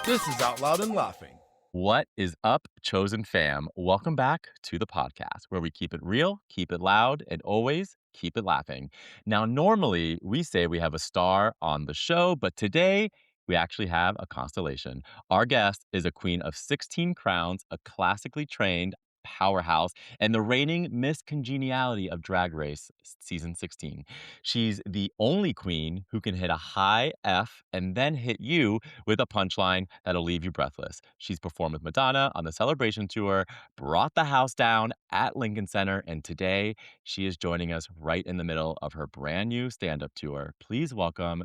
This is Out Loud and Laughing. What is up, chosen fam? Welcome back to the podcast where we keep it real, keep it loud, and always keep it laughing. Now, normally we say we have a star on the show, but today we actually have a constellation. Our guest is a queen of 16 crowns, a classically trained powerhouse, and the reigning Miss Congeniality of Drag Race season 16. She's the only queen who can hit a high F and then hit you with a punchline that'll leave you breathless. She's performed with Madonna on the Celebration Tour, brought the house down at Lincoln Center, and today she is joining us right in the middle of her brand new stand up tour. Please welcome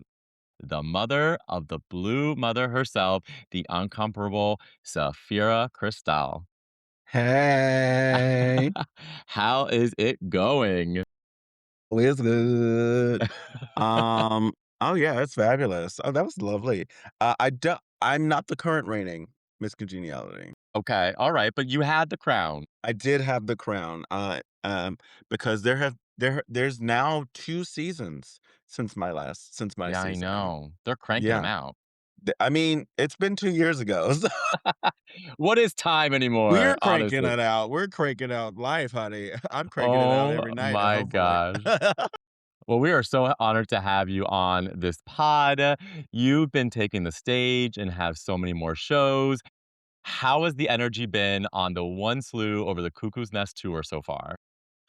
the mother of the Blue Mother herself, the incomparable Sapphira Cristál. Hey, How is it going? it's good. Um, oh yeah, it's fabulous. Oh, that was lovely. I'm not the current reigning Miss Congeniality. Okay, all right, but you had the crown. I did have the crown. Because there's now 2 seasons since my Yeah, I season. know. They're cranking them Yeah, out. I mean, it's been 2 years ago. So What is time anymore, we're cranking honestly? it out. We're cranking out life, honey. I'm cranking it out Oh every night, my hopefully. gosh. Well, we are so honored to have you on this pod. You've been taking the stage and have so many more shows. How has the energy been on the One Slew over the Cuckoo's Nest tour so far?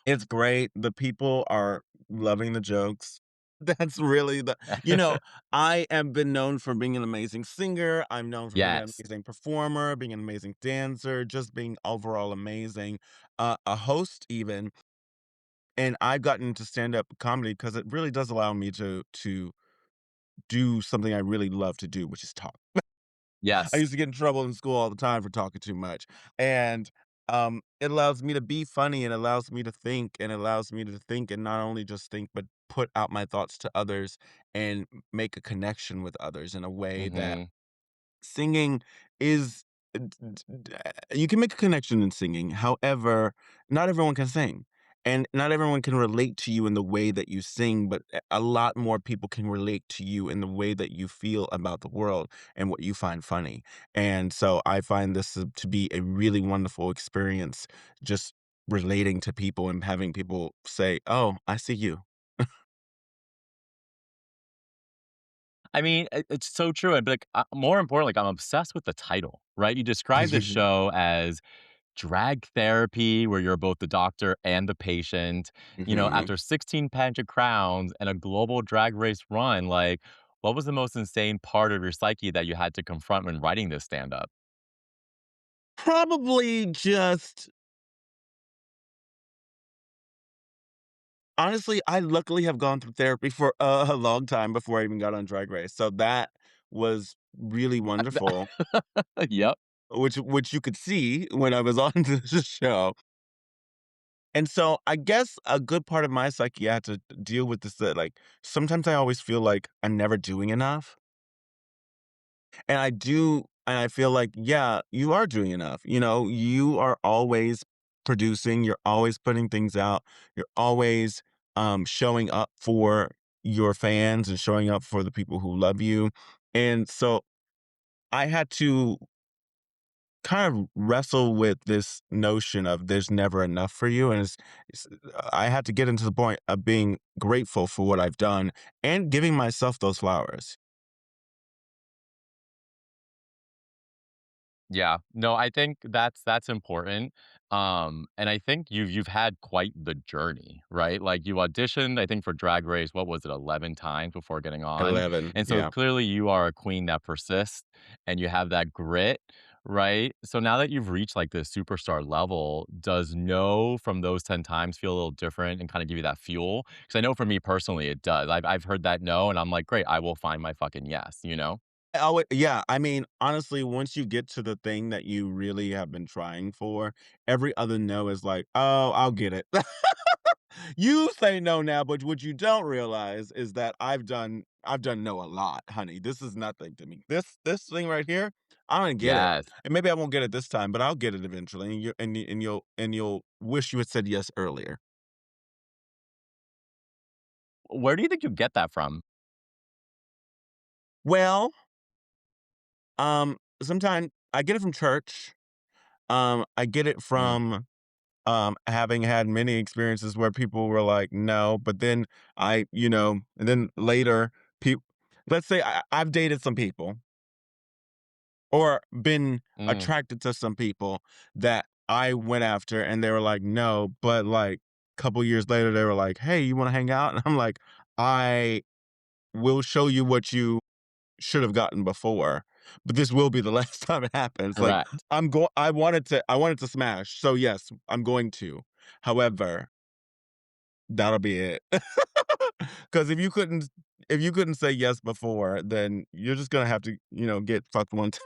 It's great. The people are loving the jokes. That's really I have been known for being an amazing singer. I'm known for being an Yes. amazing performer, being an amazing dancer, just being overall amazing, a host even. And I've gotten into stand-up comedy because it really does allow me to do something I really love to do, which is talk. I Yes. used to get in trouble in school all the time for talking too much. And it allows me to be funny and allows me to think and allows me to think and not only just think, but put out my thoughts to others and make a connection with others in a way that Mhm. singing is you can make a connection in singing. However, not everyone can sing. And not everyone can relate to you in the way that you sing, but a lot more people can relate to you in the way that you feel about the world and what you find funny. And so I find this to be a really wonderful experience, just relating to people and having people say, "Oh, I see you." I mean, it's so true. And like, more importantly, like, I'm obsessed with the title, right? You describe the show as drag therapy, where you're both the doctor and the patient. Mhm. After 16 pageant crowns and a global drag race run, like, what was the most insane part of your psyche that you had to confront when writing this stand up? Probably just honestly, I luckily have gone through therapy for a long time before I even got on Drag Race, so that was really wonderful, Yep. which you could see when I was on the show, and so I guess a good part of my psyche I had to deal with this that, like, sometimes I always feel like I'm never doing enough, and I feel like, yeah, you are doing enough, you are always producing, you're always putting things out, you're always, showing up for your fans and showing up for the people who love you, and so I had to kind of wrestle with this notion of there's never enough for you, and I had to get into the point of being grateful for what I've done and giving myself those flowers. Yeah. No, I think that's important. And I think you've had quite the journey, right? Like, you auditioned, I think, for Drag Race, what was it, 11 times before getting on? 11, And so yeah. clearly you are a queen that persists and you have that grit, right? So now that you've reached like this superstar level, does no from those 10 times feel a little different and kind of give you that fuel? Because I know for me personally it does. I've heard that no and I'm like, great, I will find my fucking yes, you know? Yeah, I mean, honestly, once you get to the thing that you really have been trying for, every other no is like, "Oh, I'll get it." You say no now, but what you don't realize is that I've done no a lot, honey. This is nothing to me. This thing right here, I'm gonna get it. Yes. And maybe I won't get it this time, but I'll get it eventually. And you'll wish you had said yes earlier. Where do you think you get that from? Well, sometimes I get it from church. I get it Mm, from having had many experiences where people were like, "No," but then and then later, people. Let's say I've dated some people or been mm. attracted to some people that I went after, and they were like, "No," but like couple years later, they were like, "Hey, you want to hang out?" And I'm like, "I will show you what you should have gotten before, but this will be the last time it happens." Like Correct. I wanted to smash. So yes, I'm going to. However, that'll be it. Cuz if you couldn't say yes before, then you're just going to have to, get fucked one time.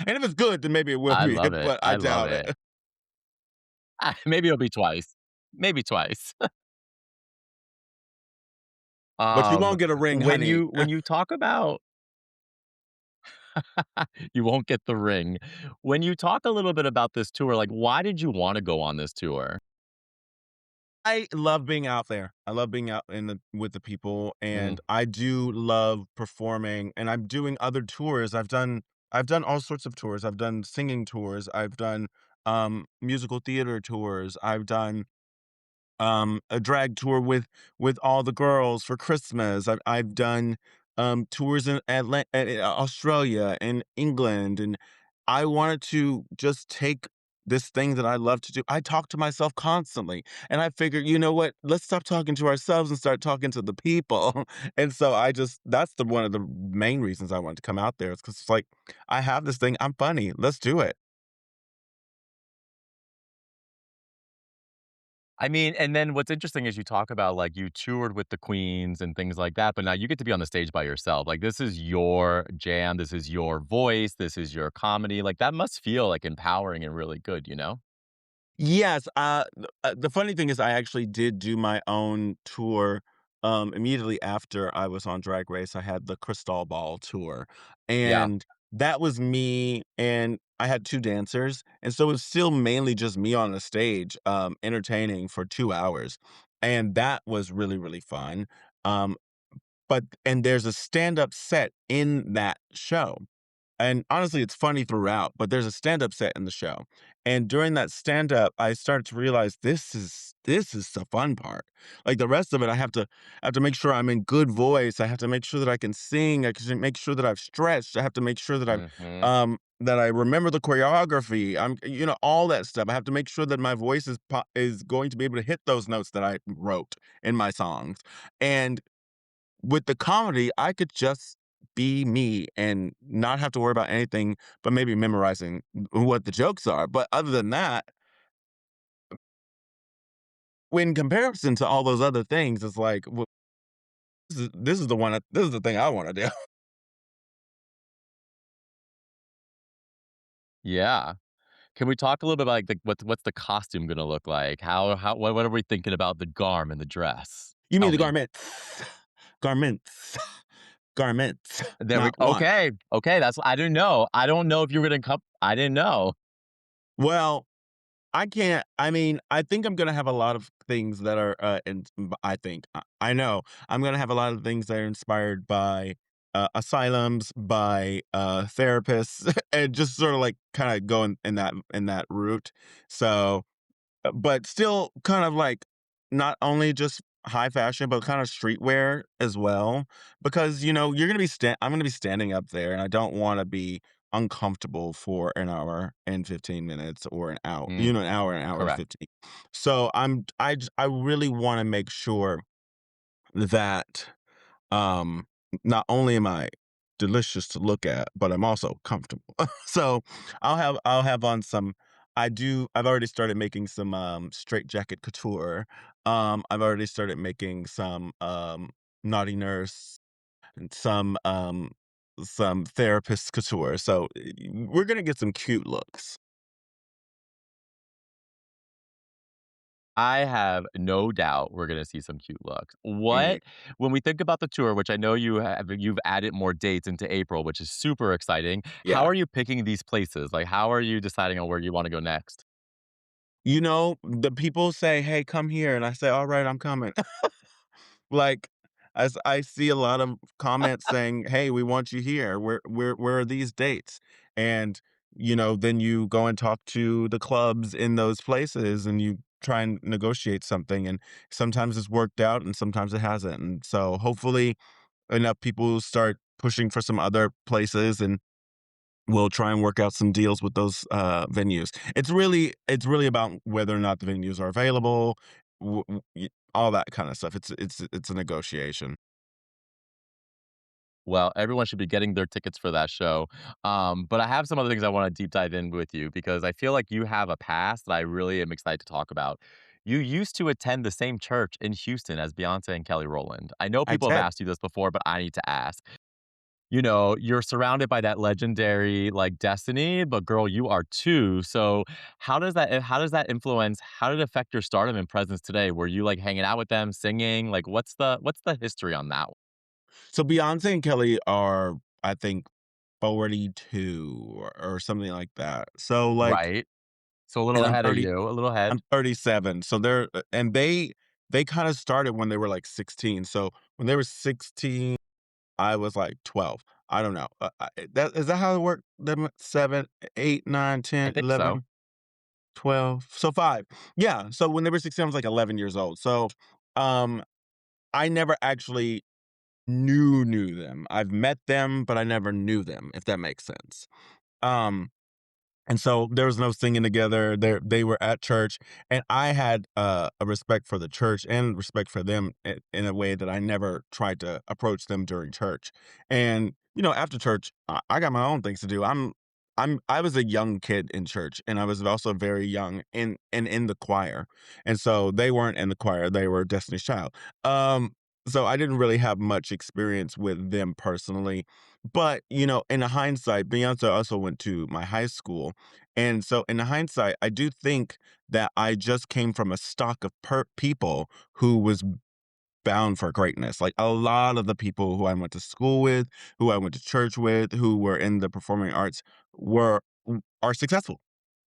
And if it's good, then maybe it will I be, love it. but I I love doubt it. it. Maybe it'll be twice. Maybe twice. But you Um, won't get a ring, honey. when you talk about you won't get the ring. When you talk a little bit about this tour, like, why did you wanna go on this tour? I love being out there. I love being out in the with the people, Mm, and I do love performing, and I'm doing other tours. I've done all sorts of tours. I've done singing tours. I've done musical theater tours. I've done a drag tour with all the girls for Christmas. I've done tours in Australia and England, and I wanted to just take this thing that I love to do. I talk to myself constantly, and I figured, you know what? Let's stop talking to ourselves and start talking to the people. And so that's the one of the main reasons I wanted to come out there. It's because it's like I have this thing. I'm funny. Let's do it. I mean, and then what's interesting is you talk about, like, you toured with the queens and things like that, but now you get to be on the stage by yourself. Like, this is your jam, this is your voice, this is your comedy. Like, that must feel, like, empowering and really good, you know? Yes, the funny thing is I actually did do my own tour, immediately after I was on Drag Race. I had the Crystal Ball tour, Yeah. and that was me, and I had 2 dancers, and so it was still mainly just me on the stage, entertaining for 2 hours, and that was really, really fun, um, and there's a stand-up set in that show. And honestly, it's funny throughout, but there's a stand-up set in the show. And during that stand-up, I started to realize this is the fun part. Like the rest of it, I have to make sure I'm in good voice. I have to make sure that I can sing. I can make sure that I've stretched. I have to make sure that Mhm. that I remember the choreography. All that stuff. I have to make sure that my voice is going to be able to hit those notes that I wrote in my songs. And with the comedy, I could just be me and not have to worry about anything but maybe memorizing what the jokes are. But other than that, in comparison to all those other things, it's like, well, this is the thing I want to do. Yeah. Can we talk a little bit about, like, what's the costume gonna look like? How what are we thinking about the garm and the dress? You mean Tell the me. garments, garments, garments, There we not one. okay, okay, that's I didn't know. I don't know if you were gonna come I didn't know. Well, I can't. I mean, I think I'm gonna have a lot of things that are, I think I know I'm gonna have a lot of things that are inspired by asylums, by therapists, and just sort of like kind of going in that route. So but still kind of like not only just high fashion, but kind of streetwear as well. Because, I'm gonna be standing up there and I don't wanna be uncomfortable for an hour and 15 minutes or Mm, an hour and correct. 15. So I really wanna make sure that um, not only am I delicious to look at, but I'm also comfortable. So I'll have on some I've already started making some straight jacket couture. I've already started making some naughty nurse and some therapist couture. So we're gonna get some cute looks. I have no doubt we're gonna see some cute looks. Mhm. What when we think about the tour, which I know you've added more dates into April, which is super exciting, how Yeah. are you picking these places? Like, how are you deciding on where you wanna go next? The people say, "Hey, come here," and I say, "All right, I'm coming." Like, As I see a lot of comments saying, "Hey, we want you here. Where are these dates?" And, then you go and talk to the clubs in those places and you try and negotiate something, and sometimes it's worked out and sometimes it hasn't. And so hopefully enough people start pushing for some other places, and we'll try and work out some deals with those venues. It's really about whether or not the venues are available, all that kind of stuff. It's a negotiation. Well, everyone should be getting their tickets for that show. But I have some other things I want to deep dive in with you because I feel like you have a past that I really am excited to talk about. You used to attend the same church in Houston as Beyonce and Kelly Rowland. I know I people have did. asked you this before, but I need to ask. You're surrounded by that legendary like destiny, but girl, you are too. So how does that influence, how did it affect your stardom and presence today? Were you like hanging out with them, singing? Like what's the history on that one? So Beyonce and Kelly are, I think, 42 or something like that. So like, Right. So a little and ahead of you, a little I'm ahead. 37. So and they kind of started when they were like 16. So when they were 16, I was like 12. I don't know. That is that how it worked? 7, 8, 9, I 10, think so. 11, 12. So 5. Yeah. So when they were 16, I was like 11 years old. So um I never actually knew them. I've met them, but I never knew them, if that makes sense. Um and so there was no singing together. They were at church, and I had a respect for the church and respect for them in a way that I never tried to approach them during church. And after church, I got my own things to do. I was a young kid in church, and I was also very young in the choir. And so they weren't in the choir; they were Destiny's Child. So I didn't really have much experience with them personally. But in hindsight, Beyonce also went to my high school, and so in hindsight, I do think that I just came from a stock of people who was bound for greatness. Like a lot of the people who I went to school with, who I went to church with, who were in the performing arts are successful.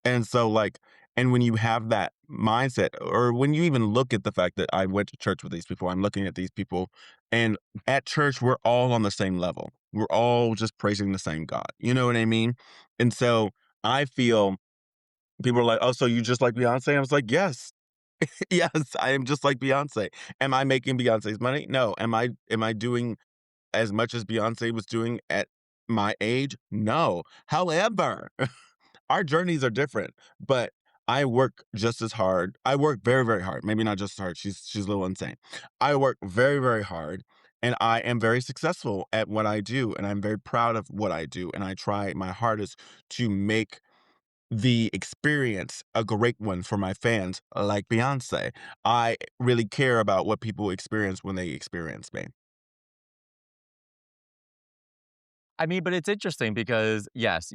And so like, and when you have that mindset, or when you even look at the fact that I went to church with these people, I'm looking at these people, and at church we're all on the same level. We're all just praising the same God. You know what I mean? And so I feel people are like, "Oh, so you just like Beyonce?" I was like, "Yes." Yes, I am just like Beyonce. Am I making Beyonce's money? No. Am I doing as much as Beyonce was doing at my age? No. However, our journeys are different, but I work just as hard. I work very, very hard. Maybe not just as hard. She's a little insane. I work very, very hard, and I am very successful at what I do, and I'm very proud of what I do, and I try my hardest to make the experience a great one for my fans like Beyonce. I really care about what people experience when they experience me. I mean, but it's interesting because yes,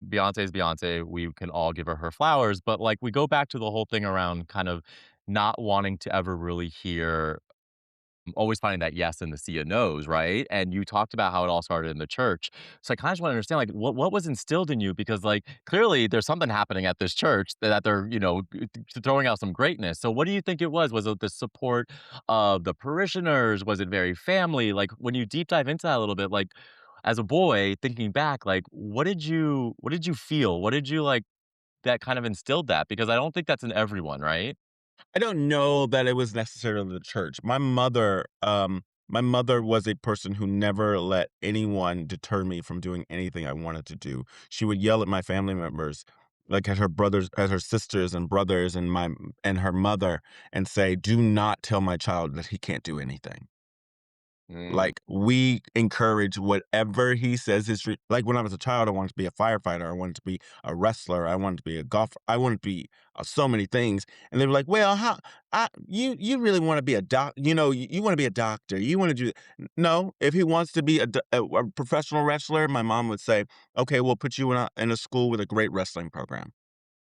Beyonce is Beyonce. We can all give her flowers, but like we go back to the whole thing around kind of not wanting to ever really hear always finding that yes in the sea of no's, right? And you talked about how it all started in the church. So I kind of just want to understand, like, what was instilled in you? Because, like, clearly there's something happening at this church that they're, throwing out some greatness. So what do you think it was? Was it the support of the parishioners? Was it very family? Like, when you deep dive into that a little bit, like, as a boy thinking back, like, what did you feel? What did you like that kind of instilled that? Because I don't think that's in everyone, right? I don't know that it was necessarily the church. My mother was a person who never let anyone deter me from doing anything I wanted to do. She would yell at my family members, like at her brothers, at her sisters and brothers and her mother, and say, "Do not tell my child that he can't do anything." Mm. Like, we encourage whatever he says is like, when I was a child, I wanted to be a firefighter, I wanted to be a wrestler, I wanted to be a golfer, I wanted to be, so many things, and they were like, "Well, how you really wanna be a you wanna be a doctor, you wanna do" No, if he wants to be a professional wrestler, my mom would say, "Okay, we'll put you in a school with a great wrestling program."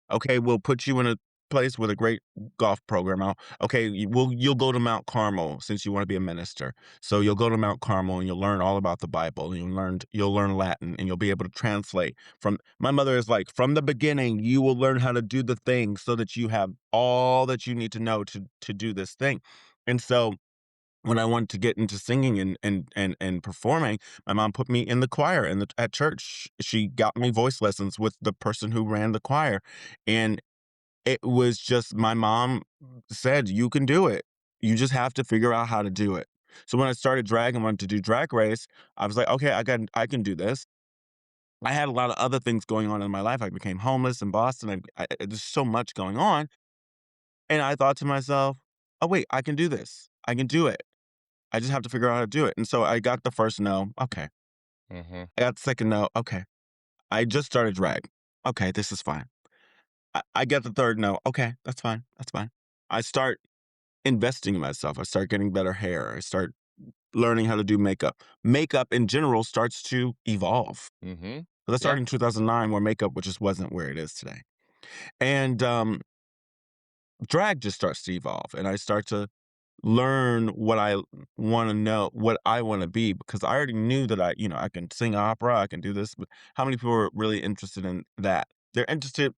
Okay, we'll put you in a place with a great golf program. Okay, you'll go to Mount Carmel since you want to be a minister. So you'll go to Mount Carmel and you'll learn all about the Bible. And you'll learn Latin and you'll be able to translate from. My mother is like, from the beginning, you will learn how to do the thing so that you have all that you need to know to do this thing. And so when I wanted to get into singing and performing, my mom put me in the choir at church. She got me voice lessons with the person who ran the choir, and it was just my mom said, "You can do it. You just have to figure out how to do it." So when I started drag and wanted to do Drag Race, I was like, "Okay, I can do this." I had a lot of other things going on in my life. I became homeless in Boston. There's so much going on, and I thought to myself, "Oh wait, I can do this. I can do it. I just have to figure out how to do it." And so I got the first no. Okay. Mhm. I got the second no. Okay. I just started drag. Okay, this is fine. I get the third no. Okay, that's fine. That's fine. I start investing in myself. I start getting better hair. I start learning how to do makeup. Makeup in general starts to evolve. Mhm. But that Yeah. started in 2009 where makeup just wasn't where it is today. And drag just starts to evolve. And I start to learn what I want to know, what I want to be, because I already knew that I can sing opera, I can do this, but how many people are really interested in that? They're interested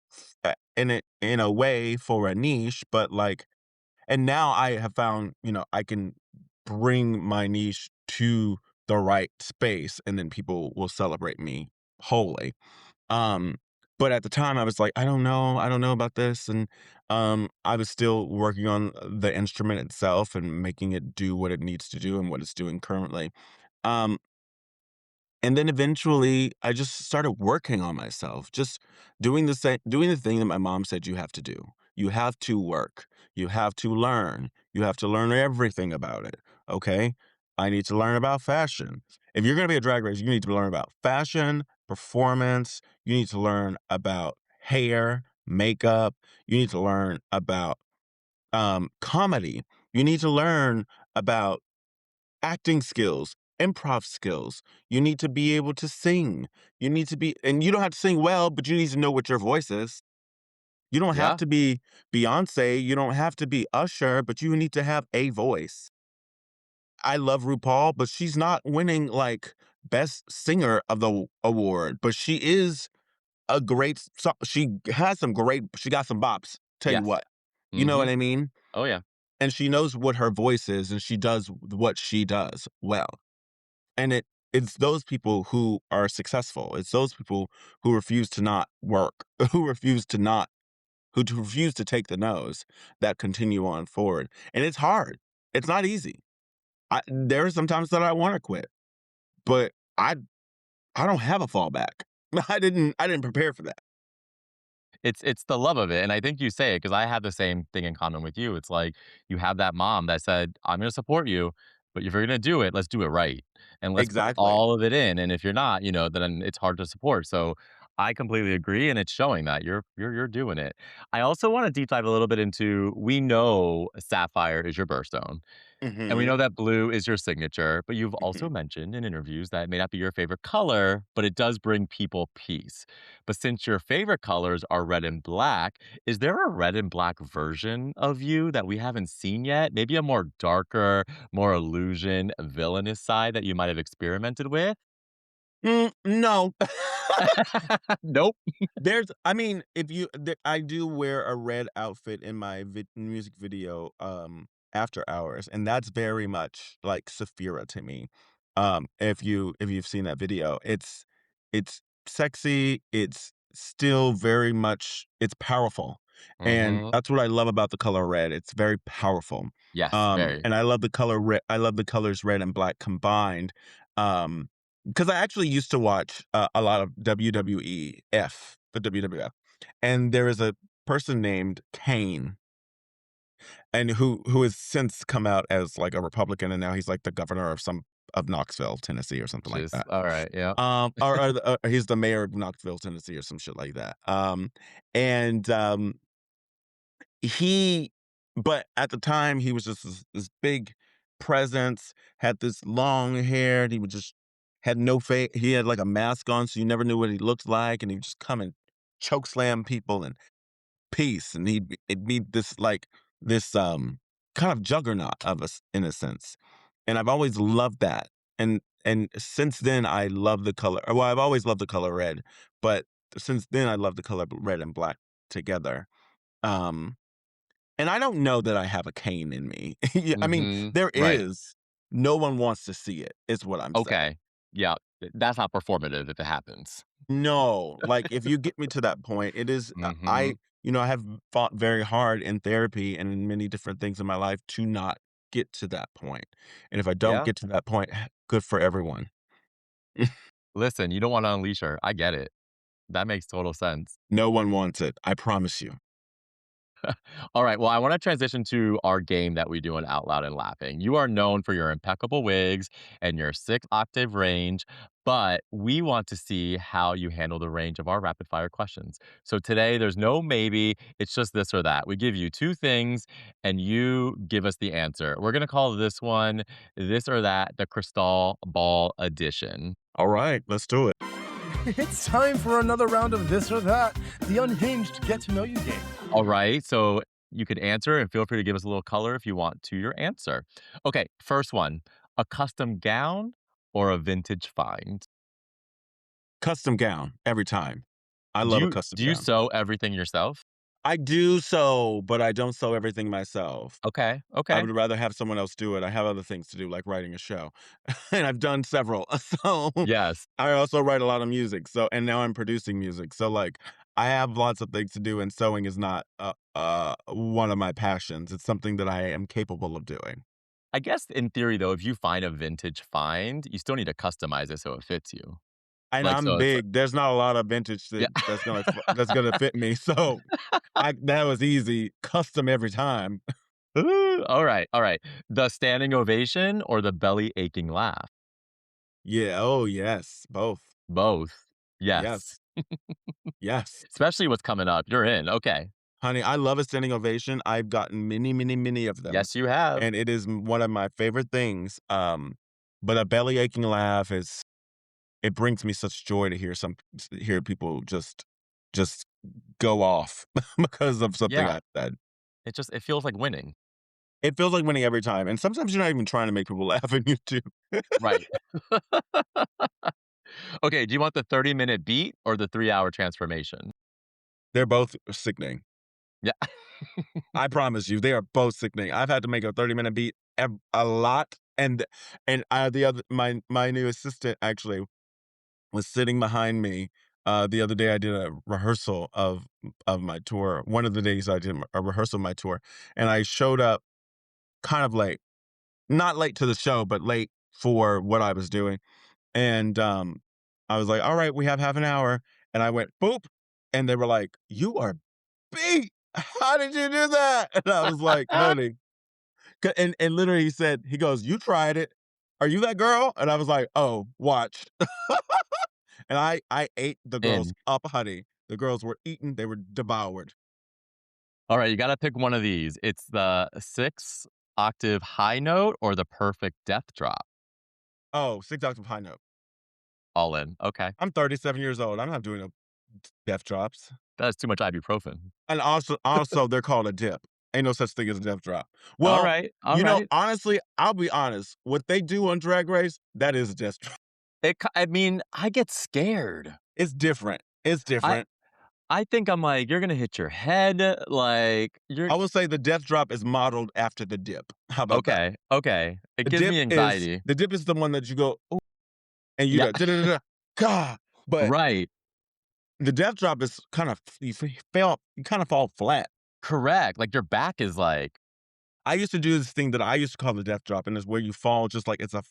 in it in a way for a niche, but like, and now I have found, I can bring my niche to the right space and then people will celebrate me wholly. Um, but at the time I was like, I don't know about this. And I was still working on the instrument itself and making it do what it needs to do and what it's doing currently. Um, and then eventually I just started working on myself, just doing the thing that my mom said you have to do. You have to work. You have to learn. You have to learn everything about it. Okay? I need to learn about fashion. If you're going to be a drag race, you need to learn about fashion, performance, you need to learn about hair, makeup, you need to learn about comedy. You need to learn about acting skills, improv skills. You need to be able to sing. And you don't have to sing well, but you need to know what your voice is. You don't have Yeah. to be Beyonce. You don't have to be Usher, but you need to have a voice. I love RuPaul, but she's not winning like best singer of the award, but she is a she got some bops. Tell you Yes. what, you know what Mhm. I mean? Oh, yeah. And she knows what her voice is and she does what she does well. And it's those people who are successful. It's those people who refuse to not work, who refuse to take the no's that continue on forward. And it's hard. It's not easy. There are some times that I want to quit, but I don't have a fallback. I didn't prepare for that. It's the love of it, and I think you say it because I have the same thing in common with you. It's like you have that mom that said, "I'm gonna support you, but if you're gonna do it, let's do it right, and let's put Exactly. all of it in, and if you're not, then it's hard to support." So, I completely agree, and it's showing that you're doing it. I also wanna deep dive a little bit into we know sapphire is your birthstone. And we know Mhm. that blue is your signature, but you've also Mhm. mentioned in interviews that it may not be your favorite color, but it does bring people peace. But since your favorite colors are red and black, is there a red and black version of you that we haven't seen yet? Maybe a more darker, more illusion, villainous side that you might have experimented with? No. Nope. I mean, if you, I do wear a red outfit in my music video, After Hours, and that's very much like Sapphira to me. If you've seen that video, it's sexy. It's still very much it's powerful, and Mhm. that's what I love about the color red. It's very powerful. Yes, very. And I love the color red. I love the colors red and black combined. Um, because I actually used to watch a lot of WWEF, the WWF, and there is a person named Kane, and who has since come out as like a Republican, and now he's like the governor of Knoxville, Tennessee, or something like Just that. alright, yeah. He's the mayor of Knoxville, Tennessee, or some shit like that. And he, but at the time he was just this big presence, had this long hair, and he would just had no face. He had like a mask on, so you never knew what he looked like, and he would just come and choke slam people and peace, and it'd be this like this kind of juggernaut of us in a sense, and I've always loved that, and since then I love the color. Well, I've always loved the color red, but since then I love the color red and black together. Um, and I don't know that I have a cane in me. Yeah, I mean, Mhm. there Right. is. No one wants to see it, is what I'm saying. Okay. Yeah, that's not performative if it happens. No, like, if you get me to that point, it is Mhm. I have fought very hard in therapy and in many different things in my life to not get to that point, and if I don't Yeah. get to that point, good for everyone. Listen, you don't wanna unleash her. I get it. That makes total sense. No one wants it, I promise you. All right. Well, I want to transition to our game that we do in Out Loud and Laughing. You are known for your impeccable wigs and your 6 octave range, but we want to see how you handle the range of our rapid fire questions. So today, there's no maybe, it's just this or that. We give you 2 things and you give us the answer. We're going to call this one this or that, the Crystal Ball Edition. Alright, let's do it. It's time for another round of this or that, the unhinged get to know you game. All right. So you could answer and feel free to give us a little color if you want to your answer. Okay. First one, a custom gown or a vintage find? Custom gown, every time. I Do love a you custom do you gown. sew everything yourself? I do sew, but I don't sew everything myself. Okay. I Okay. would rather have someone else do it. I have other things to do, like writing a show, and I've done several. So, Yes. I also write a lot of music, so and now I'm producing music. So, like, I have lots of things to do, and sewing is not, one of my passions. It's something that I am capable of doing. I guess in theory though, if you find a vintage find, you still need to customize it so it fits you. And Like I'm so it's like big. There's not a lot of vintage yeah. that's gonna fit me, so I that was easy. Custom every time. Ooh, all right. All right. The standing ovation or the belly aching laugh? Yeah, oh, yes, both. Both. Yes. Yes, yes. Especially what's coming up. You're in. Okay. Honey, I love a standing ovation. I've gotten many, many, many of them, Yes, you have. and it is one of my favorite things, but a belly aching laugh is it brings me such joy to hear people just go off because of something Yeah. I said. It feels like winning. It feels like winning every time, and sometimes you're not even trying to make people laugh, and you do. Right. Okay, do you want the 30-minute beat or the 3-hour transformation? They're both sickening. Yeah. I promise you, they are both sickening. I've had to make a 30-minute beat a lot, and the other my new assistant actually was sitting behind me, the other day I did a rehearsal of my tour. One of the days I did a rehearsal of my tour, and I showed up kind of late. Not late to the show, but late for what I was doing, and, I was like, "Alright, we have half an hour," and I went, "Boop," and they were like, "You are beat. How did you do that?" And I was like, "Honey," and literally he goes, "You tried it. Are you that girl?" And I was like, "Oh, watch." And I ate the girls In. up, honey. The girls were eaten, they were devoured. Alright, you gotta pick one of these. It's the 6 octave high note or the perfect death drop? Oh, 6 octave high note. All in. Okay. I'm 37 years old, I'm not doing no death drops. That's too much ibuprofen. And also, they're called a dip. Ain't no such thing as a death drop. Well, Alright, alright. honestly, I'll be honest, what they do on Drag Race, that is a death drop. I mean, I get scared. It's different. It's I different. I think I'm like, "You're gonna hit your head," like, you're I will say the death drop is modeled after the dip. How about that? okay, okay. It gives me anxiety. The dip is the one that you go, "Ooh," and you Yeah, go, "Da da da da, gah." But right. the death drop is kind of you kind of fall flat. Correct, like, your back is like I used to do this thing that I used to call the death drop, and it's where you fall just like it's a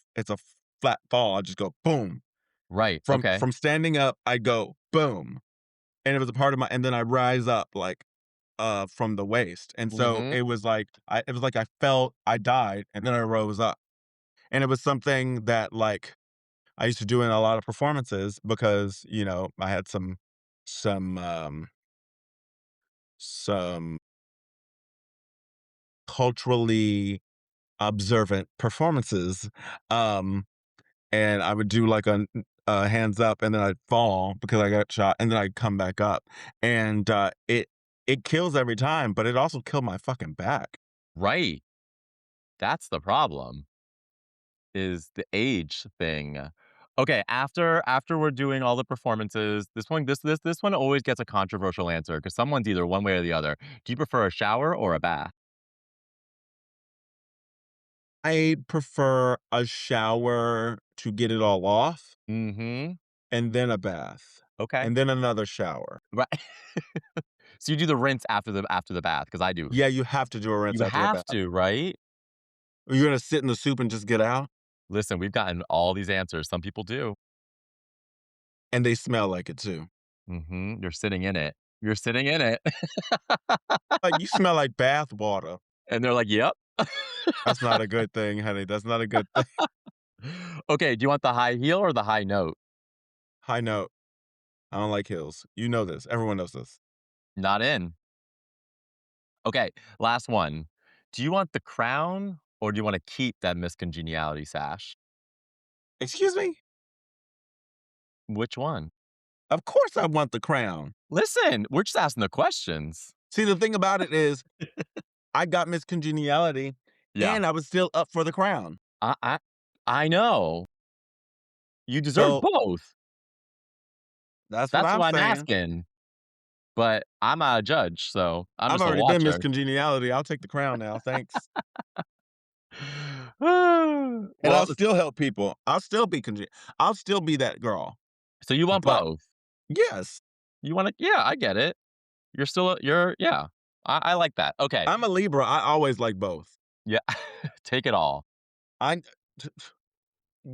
flat fall. I just go boom. right, okay. From standing up, I go boom. And it was a part of my and then I rise up like from the waist. And so Mhm. it was like I felt I died and then I rose up. And it was something that like I used to do in a lot of performances because, I had some some culturally observant performances. Um and I would do like a hands up and then I'd fall because I got shot and then I'd come back up. And it kills every time, but it also killed my fucking back. Right. That's the problem, is the age thing. Okay, after we're doing all the performances, this one always gets a controversial answer because someone's either one way or the other. Do you prefer a shower or a bath? I prefer a shower to get it all off, Mm-hmm. and then a bath, Okay. and then another shower. Right. So you do the rinse after the bath, because I do. Yeah, you have to do a rinse You after a have bath. to, right? Are you gonna sit in the soup and just get out? Listen, we've gotten all these answers. Some people do. And they smell like it too. Mhm. You're sitting in it. You're sitting in it. Like, you smell like bath water. And they're like, "Yep." That's not a good thing, honey. That's not a good thing. Okay, do you want the high heel or the high note? High note. I don't like heels. You know this. Everyone knows this. Not in. Okay, last one. Do you want the crown or do you wanna keep that Miss Congeniality sash? Excuse me? Which one? Of course I want the crown. Listen, we're just asking the questions. See, the thing about it is I got Miss Congeniality, Yeah. and I was still up for the crown. I I I know. You deserve So, both. that's what That's I'm why I'm saying. asking. But I'm not a judge, so I'm I've just a already been Miss watcher. Congeniality. I'll take the crown now, thanks. And Well, I'll still help people. I'll still be that girl. so you want But both. yes, You wanna yeah, I get it. You're still you're yeah. I like that. Okay. I'm a Libra. I always like both. Yeah. Take it all. I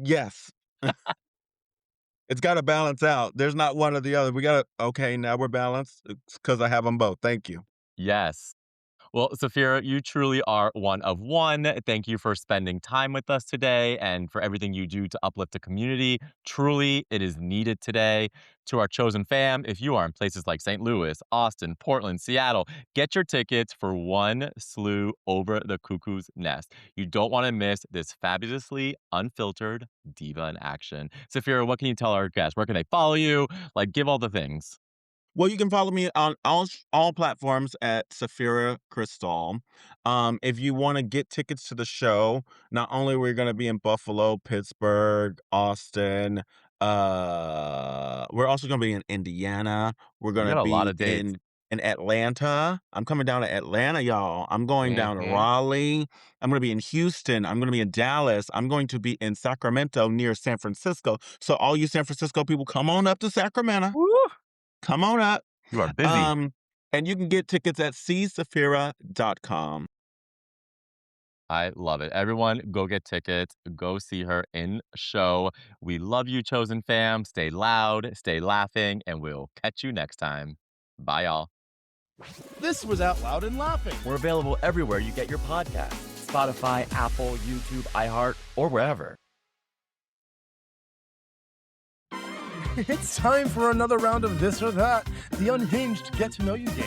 yes. It's gotta balance out. There's not one or the other. We gotta okay, now we're balanced. It's 'cause I have them both. Thank you. Yes. Well, Sapphira, you truly are one of one. Thank you for spending time with us today and for everything you do to uplift the community. Truly, it is needed today. To our chosen fam, if you are in places like St. Louis, Austin, Portland, Seattle, get your tickets for One Slew Over the Cuckoo's Nest. You don't want to miss this fabulously unfiltered diva in action. Sapphira, what can you tell our guests? Where can they follow you? Like, give all the things. Well, you can follow me on all platforms at Sapphira Cristál. If you wanna get tickets to the show, not only we're gonna be in Buffalo, Pittsburgh, Austin, we're also gonna be in Indiana. We're You gonna got a lot be of dates. in Atlanta. I'm coming down to Atlanta, y'all. I'm going down to Hmm. Raleigh. I'm gonna be in Houston. I'm gonna be in Dallas. I'm going to be in Sacramento near San Francisco. So all you San Francisco people, come on up to Sacramento. Woo! Come on up. You are busy. Um, and you can get tickets at csaphira.com. I love it. Everyone, go get tickets. Go see her in show. We love you, chosen fam. Stay loud, stay laughing, and we'll catch you next time. Bye, y'all. This was Out Loud and Laughing. We're available everywhere you get your podcasts: Spotify, Apple, YouTube, iHeart, or wherever. It's time for another round of This or That, the unhinged get to know you game.